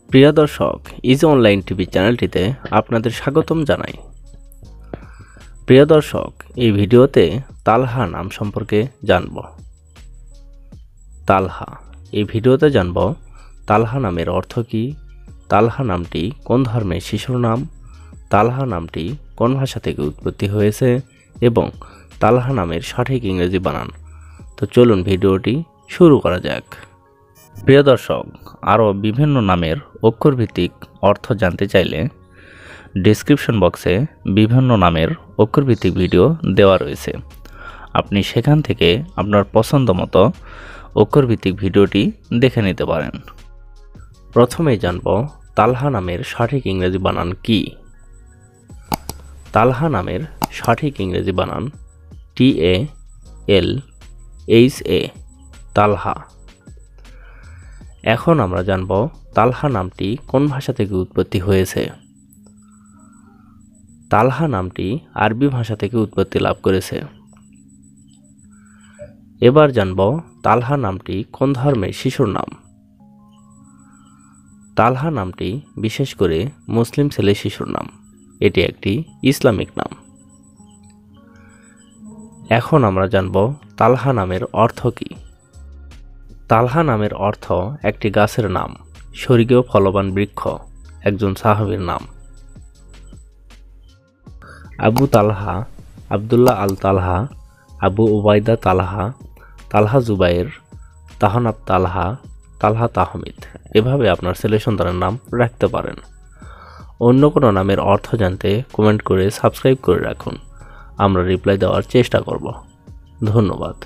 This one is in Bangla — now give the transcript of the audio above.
প্রিয় দর্শক, ইজি অনলাইন টিভি চ্যানেলটিতে আপনাদের স্বাগতম জানাই। প্রিয় দর্শক, এই ভিডিওতে তালহা নাম সম্পর্কে জানব। তালহা, এই ভিডিওতে জানব তালহা নামের অর্থ কী, তালহা নামটি কোন ধর্মের শিশুর নাম, তালহা নামটি কোন ভাষা থেকে উৎপত্তি হয়েছে এবং তালহা নামের সঠিক ইংরেজি বানান। তো চলুন ভিডিওটি শুরু করা যাক। প্রিয় দর্শক, আরও বিভিন্ন নামের অক্ষরভিত্তিক অর্থ জানতে চাইলে ডেসক্রিপশন বক্সে বিভিন্ন নামের অক্ষরভিত্তিক ভিডিও দেওয়া রয়েছে। আপনি সেখান থেকে আপনার পছন্দ মতো অক্ষরভিত্তিক ভিডিওটি দেখে নিতে পারেন। প্রথমেই জানব তালহা নামের সঠিক ইংরেজি বানান কী। তালহা নামের সঠিক ইংরেজি বানান TALHA, তালহা। এখন আমরা জানব তালহা নামটি কোন ভাষা থেকে উৎপত্তি হয়েছে। তালহা নামটি আরবি ভাষা থেকে উৎপত্তি লাভ করেছে। এবার জানব তালহা নামটি কোন ধর্মের শিশুর নাম। তালহা নামটি বিশেষ করে মুসলিম ছেলে শিশুর নাম, এটি একটি ইসলামিক নাম। এখন আমরা জানব তালহা নামের অর্থ কী। তালহা নামের অর্থ একটি গাছের নাম, স্বর্গীয় ফলবান বৃক্ষ, একজন সাহাবীর নাম। আবু তালহা, আবদুল্লাহ আল তালহা, আবু উবাইদা তালহা, তালহা জুবাইর, তাহনাব তালহা, তালহা তাহমিদ, এভাবে আপনার ছেলে সন্তানের নাম রাখতে পারেন। অন্য কোনো নামের অর্থ জানতে কমেন্ট করে সাবস্ক্রাইব করে রাখুন, আমরা রিপ্লাই দেওয়ার চেষ্টা করব। ধন্যবাদ।